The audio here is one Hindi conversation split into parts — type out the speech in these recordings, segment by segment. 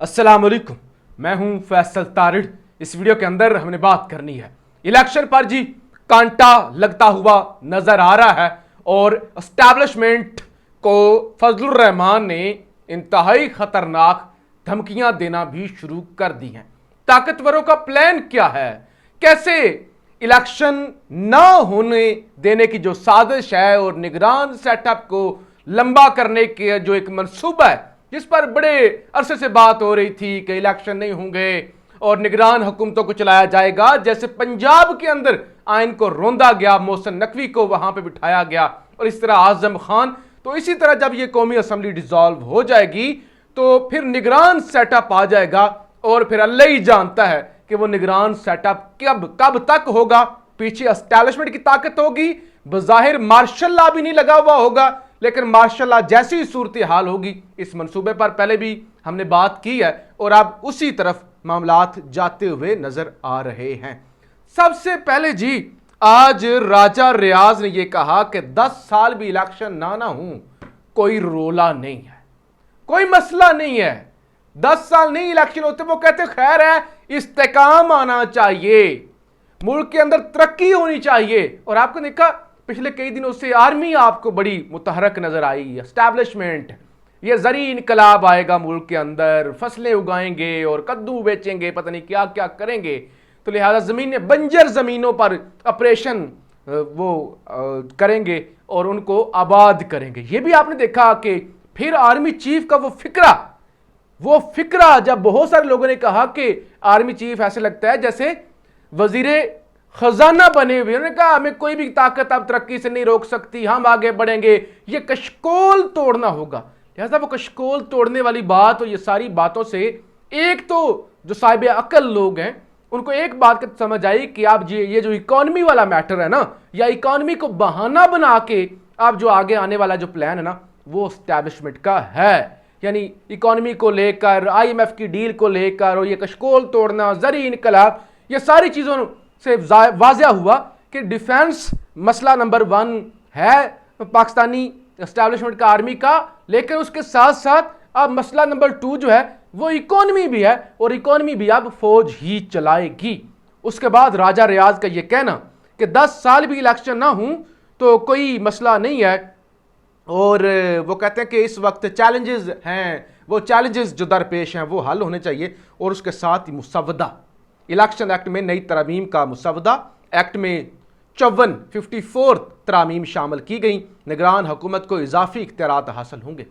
अस्सलाम वालेकुम, मैं हूं फैसल तारिड़। इस वीडियो के अंदर हमने बात करनी है इलेक्शन पर। जी कांटा लगता हुआ नजर आ रहा है और एस्टैब्लिशमेंट को फजलुर रहमान ने इंतहाई खतरनाक धमकियां देना भी शुरू कर दी हैं। ताकतवरों का प्लान क्या है, कैसे इलेक्शन ना होने देने की जो साजिश है और निगरान सेटअप को लंबा करने के जो एक मंसूबा है जिस पर बड़े अरसे से बात हो रही थी कि इलेक्शन नहीं होंगे और निगरान हुकूमतों को चलाया जाएगा। जैसे पंजाब के अंदर आइन को रोंदा गया, मोहसिन नकवी को वहां पे बिठाया गया और इस तरह आजम खान, तो इसी तरह जब ये कौमी असम्बली डिसॉल्व हो जाएगी तो फिर निगरान सेटअप आ जाएगा और फिर अल्लाह ही जानता है कि वो निगरान सेटअप कब तक होगा। पीछे एस्टैब्लिशमेंट की ताकत होगी, बज़ाहिर मार्शल लॉ भी नहीं लगा हुआ होगा, लेकिन मार्शल लॉ जैसी सूरत हाल होगी। इस मंसूबे पर पहले भी हमने बात की है और अब उसी तरफ मामलात जाते हुए नजर आ रहे हैं। सबसे पहले जी आज राजा रियाज ने यह कहा कि 10 साल भी इलेक्शन ना हो कोई रोला नहीं है, कोई मसला नहीं है। 10 साल नहीं इलेक्शन होते, वो कहते खैर है, इस्तेकाम आना चाहिए, मुल्क के अंदर तरक्की होनी चाहिए। और आपको देखा पिछले कई दिनों से आर्मी आपको बड़ी मुतहरक नजर आई, एस्टैब्लिशमेंट, ये जरी इनकलाब आएगा मुल्क के अंदर, फसलें उगाएंगे और कद्दू बेचेंगे, पता नहीं क्या क्या करेंगे। तो लिहाजा जमीन बंजर जमीनों पर ऑपरेशन वो करेंगे और उनको आबाद करेंगे। ये भी आपने देखा कि फिर आर्मी चीफ का वो फिक्रा जब बहुत सारे लोगों ने कहा कि आर्मी चीफ ऐसे लगता है जैसे वजीरे खजाना बने हुए, उन्होंने कहा हमें कोई भी ताकत अब तरक्की से नहीं रोक सकती, हम आगे बढ़ेंगे, ये कशकोल तोड़ना होगा। लिहाजा वो कशकोल तोड़ने वाली बात और ये सारी बातों से एक तो जो साहिब अकल लोग हैं उनको एक बात का समझ आई कि आप ये जो इकॉनमी वाला मैटर है ना, या इकॉनमी को बहाना बना के आप जो आगे आने वाला जो प्लान है ना वो एस्टैब्लिशमेंट का है। यानी इकॉनमी को लेकर, IMF की डील को लेकर और ये कशकोल तोड़ना, जरी इनकलाब, ये सारी चीजों से वाज़िया हुआ कि डिफेंस मसला नंबर 1 है पाकिस्तानी एस्टैब्लिशमेंट का, आर्मी का, लेकिन उसके साथ साथ अब मसला नंबर 2 जो है वो इकॉनमी भी है और इकॉनमी भी अब फौज ही चलाएगी। उसके बाद राजा रियाज का ये कहना कि 10 साल भी इलेक्शन ना हो तो कोई मसला नहीं है, और वो कहते हैं कि इस वक्त चैलेंजेस हैं, वो चैलेंजेस जो दरपेश हैं वो हल होने चाहिए। और उसके साथ ही मुसवदा इलेक्शन एक्ट में नई तरमीम का मुसवदा, एक्ट में 54 तरामीम शामिल की गई। निगरान हुकूमत को इजाफी इख्तियारात हासिल होंगे,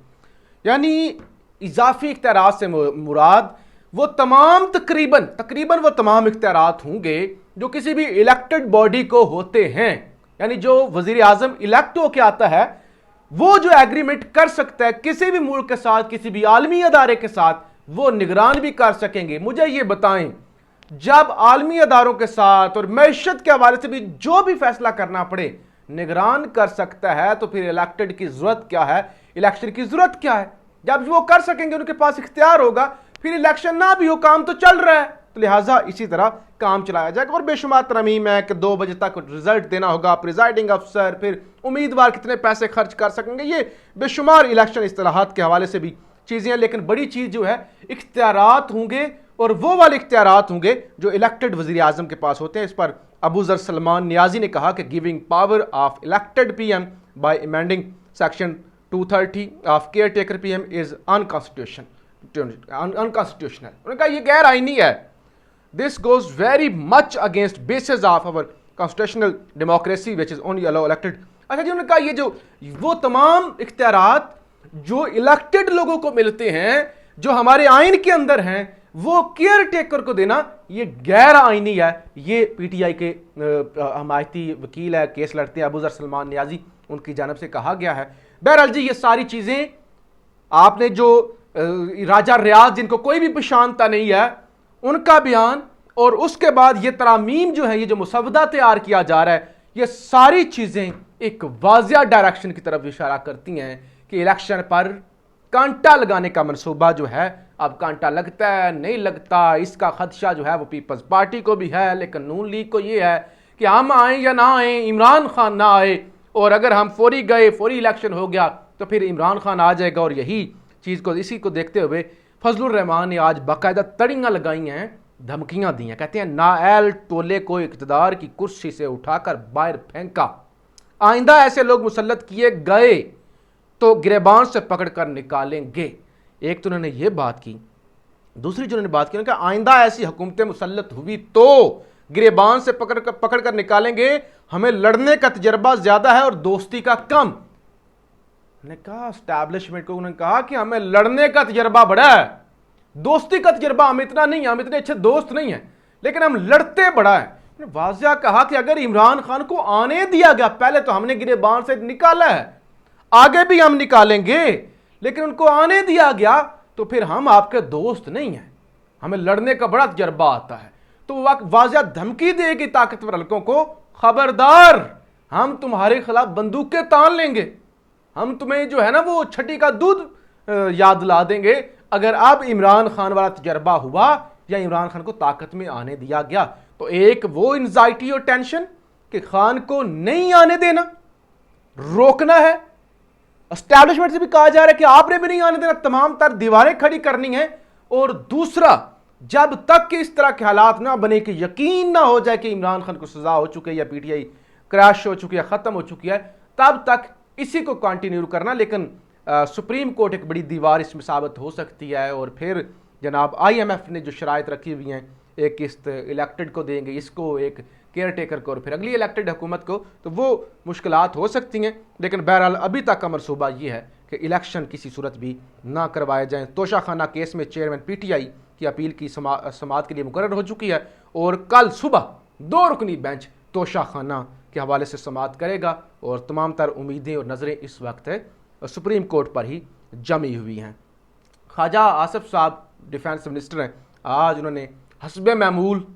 यानी इजाफी इख्तियारात से मुराद वो तमाम तकरीबन वो तमाम इख्तियारात होंगे जो किसी भी इलेक्टेड बॉडी को होते हैं। यानी जो वजीर आजम इलेक्ट होकर आता है वो जो एग्रीमेंट कर सकता है किसी भी मुल्क के साथ, किसी भी आलमी अदारे के साथ, वो निगरान भी कर सकेंगे। मुझे ये बताएं, जब आलमी अदारों के साथ और मैशत के हवाले से भी जो भी फैसला करना पड़े निगरान कर सकता है, तो फिर इलेक्टेड की जरूरत क्या है, इलेक्शन की जरूरत क्या है? जब वो कर सकेंगे, उनके पास इख्तियार होगा, फिर इलेक्शन ना भी हो, काम तो चल रहा है। तो लिहाजा इसी तरह काम चलाया जाएगा। और बेशुमार तरमीम है कि 2 बजे तक रिजल्ट देना होगा, प्रिजाइडिंग अफसर, फिर उम्मीदवार कितने पैसे खर्च कर सकेंगे, ये बेशुमार इलेक्शन इस्तिलाहात के हवाले से भी चीज़ें हैं। लेकिन बड़ी चीज़ जो है इख्तियारात होंगे, और वो वाले इख्तियारात होंगे जो इलेक्टेड वज़ीर आज़म के पास होते हैं। इस पर अबू ज़र सलमान नियाजी ने कहा कि giving power of elected PM bye amending section 230 of care taker PM is unconstitutional. उन्होंने कहा यह गैर आईनी है, this goes very much against basis of our constitutional democracy which is only allow elected. अच्छा जी, उन्होंने कहा ये जो वो तमाम इख्तियारात जो इलेक्टेड लोगों को मिलते हैं, जो हमारे आइन के अंदर हैं, वो केयर टेकर को देना ये गैर आईनी है। ये PTI के हमायती वकील है, केस लड़ते हैं, अबू ज़र सलमान नियाजी, उनकी जानब से कहा गया है। बहरहाल जी ये सारी चीज़ें आपने जो राजा रियाज जिनको कोई भी पहचानता नहीं है उनका बयान, और उसके बाद ये तरामीम जो है, ये जो मुसवदा तैयार किया जा रहा है, ये सारी चीज़ें एक वाज़िया डायरेक्शन की तरफ इशारा करती हैं कि इलेक्शन पर कांटा लगाने का मनसूबा जो है, अब कांटा लगता है नहीं लगता, इसका खदशा जो है वो पीपल्स पार्टी को भी है, लेकिन नून लीग को ये है कि हम आए या ना आए, इमरान खान ना आए, और अगर हम फौरी इलेक्शन हो गया तो फिर इमरान खान आ जाएगा। और यही चीज़ को, इसी को देखते हुए फजलुर रहमान ने आज बाकायदा तड़ियाँ लगाई हैं, धमकियां दी हैं। कहते हैं नाअहल टोले को इक़्तिदार की कुर्सी से उठाकर बाहर फेंका, आइंदा ऐसे लोग मुसल्लत किए गए तो गिरबान से पकड़कर निकालेंगे। एक तो उन्होंने ये बात की, दूसरी जो उन्होंने बात की कि आइंदा ऐसी हुकूमतें मुसल्लत हुई तो गिरबान से पकड़ कर निकालेंगे, हमें लड़ने का तजर्बा ज्यादा है और दोस्ती का कम। उन्होंने कहा एस्टैब्लिशमेंट को, उन्होंने कहा कि हमें लड़ने का तजर्बा बड़ा है, दोस्ती का तजर्बा हम इतना नहीं है, हम इतने अच्छे दोस्त नहीं है, लेकिन हम लड़ते बड़ा है। वाजिया कहा कि अगर इमरान खान को आने दिया गया, पहले तो हमने गिरबान से निकाला है, आगे भी हम निकालेंगे, लेकिन उनको आने दिया गया तो फिर हम आपके दोस्त नहीं हैं, हमें लड़ने का बड़ा तजर्बा आता है। तो वाजिया धमकी देगी ताकतवर हलकों को, खबरदार हम तुम्हारे खिलाफ बंदूकें तान लेंगे, हम तुम्हें जो है ना वो छठी का दूध याद ला देंगे अगर अब इमरान खान वाला तजर्बा हुआ या इमरान खान को ताकत में आने दिया गया। तो एक वो एंजाइटी और टेंशन कि खान को नहीं आने देना, रोकना है। एस्टैब्लिशमेंट से भी कहा जा रहा है कि आपने भी नहीं आने देना, तमाम तर दीवारें खड़ी करनी है। और दूसरा, जब तक कि इस तरह के हालात ना बने कि यकीन ना हो जाए कि इमरान खान को सजा हो चुकी है या पीटीआई क्रैश हो चुकी है, खत्म हो चुकी है, तब तक इसी को कंटिन्यू करना। लेकिन सुप्रीम कोर्ट एक बड़ी दीवार इसमें साबित हो सकती है। और फिर जनाब IMF ने जो शराइत रखी हुई हैं, एक किस्त इलेक्टेड को देंगे, इसको एक केयर टेकर को और फिर अगली इलेक्टेड हुकूमत को, तो वो मुश्किलात हो सकती हैं। लेकिन बहरहाल अभी तक का मनसूबा ये है कि इलेक्शन किसी सूरत भी ना करवाए जाएँ। तोशाखाना केस में चेयरमैन PTI की अपील की समाअत के लिए मुकर्रर हो चुकी है और कल सुबह 2 रुकनी बेंच तोशाखाना के हवाले से समाअत करेगा। और तमाम तर उम्मीदें और नज़रें इस वक्त सुप्रीम कोर्ट पर ही जमी हुई हैं। ख्वाजा आसिफ साहब डिफेंस मिनिस्टर हैं, आज उन्होंने हस्बे मामूल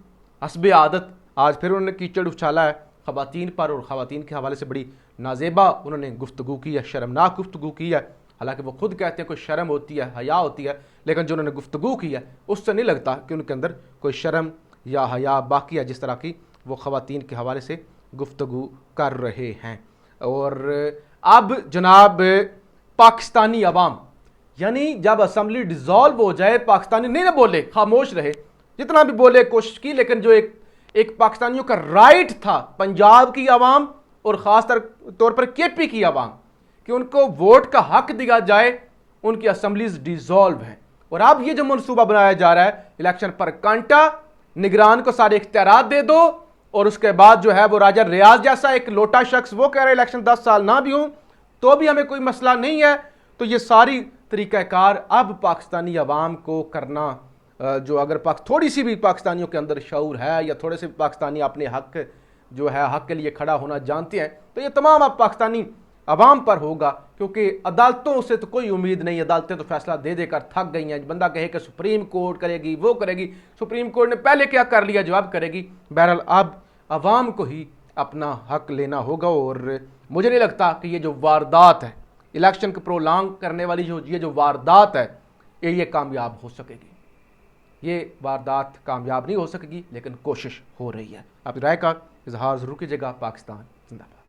हस्बे आदत आज फिर उन्होंने कीचड़ उछाला है ख़वातीन पर, और ख़वातीन के हवाले से बड़ी नाजेबा उन्होंने गुफ्तगू की है, शर्मनाक गुफ्तगू की है। हालांकि वो खुद कहते हैं कोई शर्म होती है, हया होती है, लेकिन जो उन्होंने गुफ्तगू की है उससे नहीं लगता कि उनके अंदर कोई शर्म या हया बाकी है, जिस तरह की वो ख़वातीन के हवाले से गुफ्तगू कर रहे हैं। और अब जनाब पाकिस्तानी अवाम, यानी जब असम्बली डिज़ोल्व हो जाए, पाकिस्तानी नहीं ना बोले, खामोश रहे, जितना भी बोले कोशिश की, लेकिन जो एक पाकिस्तानियों का राइट था पंजाब की आवाम और ख़ास तौर पर KP की आवाम कि उनको वोट का हक दिया जाए, उनकी असम्बलीज डिज़ोल्व हैं। और अब ये जो मनसूबा बनाया जा रहा है इलेक्शन पर कांटा, निगरान को सारे इख्तियारात दे दो, और उसके बाद जो है वो राजा रियाज जैसा एक लोटा शख्स वो कह रहे इलेक्शन 10 साल ना भी हो तो भी हमें कोई मसला नहीं है। तो ये सारी तरीक़ाकार अब पाकिस्तानी अवाम को करना, जो अगर थोड़ी सी भी पाकिस्तानियों के अंदर शऊर है या थोड़े से पाकिस्तानी अपने हक जो है हक के लिए खड़ा होना जानते हैं, तो ये तमाम अब पाकिस्तानी अवाम पर होगा। क्योंकि अदालतों से तो कोई उम्मीद नहीं, अदालतें तो फैसला दे देकर थक गई हैं। बंदा कहे कि सुप्रीम कोर्ट करेगी, वो करेगी, सुप्रीम कोर्ट ने पहले क्या कर लिया, जवाब करेगी। बहरहाल अब अवाम को ही अपना हक लेना होगा। और मुझे नहीं लगता कि ये जो वारदात है, इलेक्शन को प्रोलॉन्ग करने वाली ये जो वारदात है, ये कामयाब हो सकेगी। ये वारदात कामयाब नहीं हो सकेगी, लेकिन कोशिश हो रही है। आप राय का इजहार जरूर कीजिएगा। पाकिस्तान जिंदाबाद।